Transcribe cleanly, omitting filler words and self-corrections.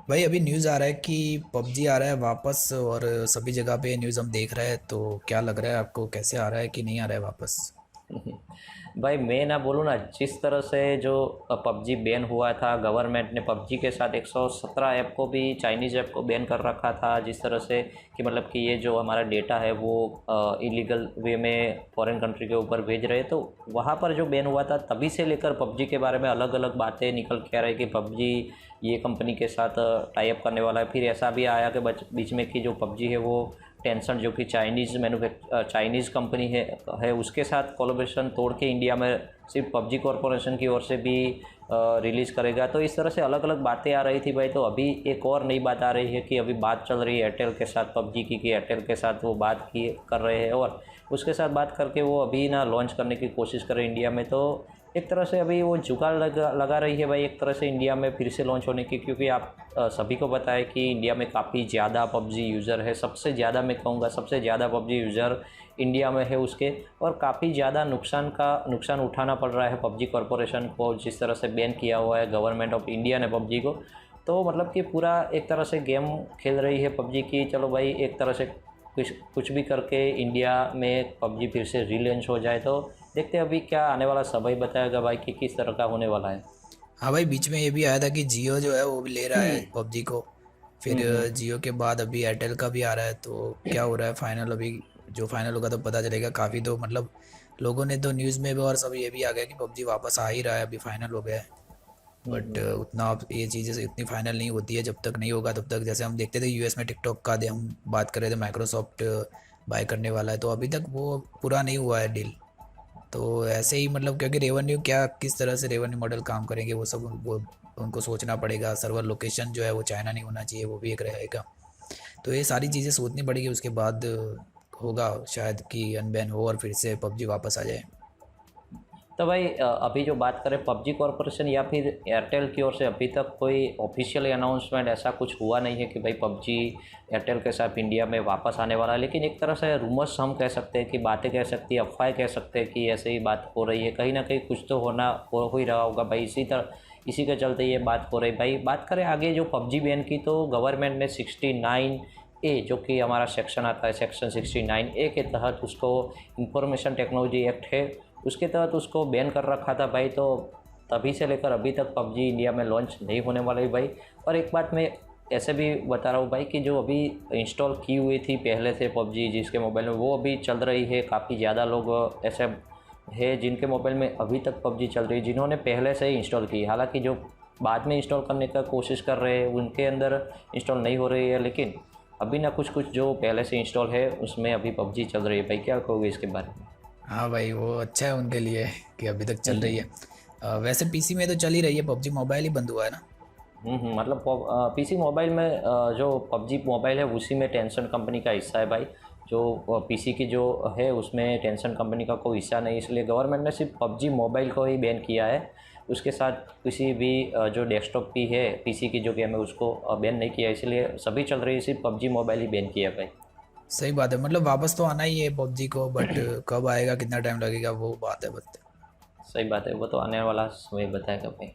भाई अभी न्यूज़ आ रहा है कि पबजी आ रहा है वापस, और सभी जगह पे न्यूज़ हम देख रहे हैं। तो क्या लग रहा है आपको, कैसे आ रहा है कि नहीं आ रहा है वापस? भाई मैं ना बोलूँ ना, जिस तरह से जो पबजी बैन हुआ था, गवर्नमेंट ने पबजी के साथ 117 ऐप को भी, चाइनीज़ ऐप को बैन कर रखा था, जिस तरह से कि मतलब कि ये जो हमारा डेटा है वो इलीगल वे में फॉरेन कंट्री के ऊपर भेज रहे हैं। तो वहाँ पर जो बैन हुआ था तभी से लेकर पबजी के बारे में अलग अलग बातें निकल के आ रही कि पबजी ये कंपनी के साथ टाई अप करने वाला है। फिर ऐसा भी आया कि बीच में कि जो पबजी है वो टेंसेंट जो कि चाइनीज़ कंपनी है उसके साथ कोलैबोरेशन तोड़ के इंडिया में सिर्फ पबजी कॉरपोरेशन की ओर से भी रिलीज़ करेगा। तो इस तरह से अलग अलग बातें आ रही थी भाई। तो अभी एक और नई बात आ रही है कि अभी बात चल रही है एयरटेल के साथ पबजी की, कि एयरटेल के साथ वो बात की कर रहे हैं और उसके साथ बात करके वो अभी ना लॉन्च करने की कोशिश कर रहे हैं इंडिया में। तो एक तरह से अभी वो जुगाड़ लगा रही है भाई, एक तरह से इंडिया में फिर से लॉन्च होने की, क्योंकि आप सभी को पता है कि इंडिया में काफ़ी ज़्यादा पबजी यूज़र है। सबसे ज़्यादा मैं कहूँगा सबसे ज़्यादा पबजी यूज़र इंडिया में है उसके। और काफ़ी ज़्यादा नुकसान उठाना पड़ रहा है पबजी कॉरपोरेशन को, जिस तरह से बैन किया हुआ है गवर्नमेंट ऑफ इंडिया ने पबजी को। तो मतलब कि पूरा एक तरह से गेम खेल रही है पबजी की। चलो भाई, एक तरह से कुछ कुछ भी करके इंडिया में पबजी फिर से रीलॉन्च हो जाए। तो देखते हैं अभी क्या आने वाला समय बताएगा भाई कि किस तरह का होने वाला है। हाँ भाई, बीच में ये भी आया था कि जियो जो है वो भी ले रहा है पबजी को। फिर हम्म। जियो के बाद अभी एयरटेल का भी आ रहा है। तो क्या हो रहा है फाइनल अभी? जो फाइनल होगा तो पता चलेगा। काफ़ी तो मतलब लोगों ने तो न्यूज़ में भी और सब ये भी आ गया कि पबजी वापस आ ही रहा है, अभी फाइनल हो गया है। बट हम्म। उतना अब ये चीज़ें इतनी फाइनल नहीं होती है, जब तक नहीं होगा तब तक। जैसे हम देखते थे यूएस में टिकटॉक का हम बात कर रहे थे, माइक्रोसॉफ्ट बाय करने वाला है, तो अभी तक वो पूरा नहीं हुआ है डील। तो ऐसे ही मतलब, क्योंकि रेवेन्यू क्या, किस तरह से रेवेन्यू मॉडल काम करेंगे वो सब, वो उनको सोचना पड़ेगा। सर्वर लोकेशन जो है वो चाइना नहीं होना चाहिए, वो भी एक रहेगा। तो ये सारी चीज़ें सोचनी पड़ेगी, उसके बाद होगा शायद कि अनबैन हो और फिर से पबजी वापस आ जाए। तो भाई अभी जो बात करें पबजी कॉरपोरेशन या फिर एयरटेल की ओर से, अभी तक कोई ऑफिशियल अनाउंसमेंट ऐसा कुछ हुआ नहीं है कि भाई पबजी एयरटेल के साथ इंडिया में वापस आने वाला है। लेकिन एक तरह से रूमर्स हम कह सकते हैं, कि बातें कह सकती है, अफवाहें कह सकते हैं कि ऐसे ही बात हो रही है। कहीं ना कहीं कुछ तो हो ही रहा होगा भाई। इसी के चलते ये बात हो रही भाई। बात करें आगे जो पबजी बैन की, तो गवर्नमेंट ने 69A जो कि हमारा सेक्शन आता है, सेक्शन 69A के तहत उसको, इंफॉर्मेशन टेक्नोलॉजी एक्ट है उसके तहत उसको बैन कर रखा था भाई। तो तभी से लेकर अभी तक पबजी इंडिया में लॉन्च नहीं होने वाला है भाई। और एक बात मैं ऐसे भी बता रहा हूँ भाई, कि जो अभी इंस्टॉल की हुई थी पहले से पबजी जिसके मोबाइल में, वो अभी चल रही है। काफ़ी ज़्यादा लोग ऐसे है जिनके मोबाइल में अभी तक पबजी चल रही है, जिन्होंने पहले से ही इंस्टॉल की। हालांकि जो बाद में इंस्टॉल करने का कोशिश कर रहे हैं उनके अंदर इंस्टॉल नहीं हो रही है, लेकिन अभी ना कुछ कुछ जो पहले से इंस्टॉल है उसमें अभी पबजी चल रही है भाई। क्या कहोगे इसके बारे में? हाँ भाई, वो अच्छा है उनके लिए कि अभी तक चल रही हम्म। है। वैसे पीसी में तो चल ही रही है पबजी, मोबाइल ही बंद हुआ है ना। मतलब पीसी मोबाइल में जो पबजी मोबाइल है उसी में टेंसेंट कंपनी का हिस्सा है भाई। जो पीसी की जो है उसमें टेंसेंट कंपनी का कोई हिस्सा नहीं, इसलिए गवर्नमेंट ने सिर्फ पबजी मोबाइल को ही बैन किया है। उसके साथ किसी भी जो डेस्कटॉप की है पीसी की जो गेम है उसको बैन नहीं किया, इसलिए सभी चल रही है, सिर्फ पबजी मोबाइल ही बैन किया है भाई। सही बात है, मतलब वापस तो आना ही है पबजी को, बट कब आएगा, कितना टाइम लगेगा, वो बात है बस। सही बात है, वो तो आने वाला समय बताएगा भाई।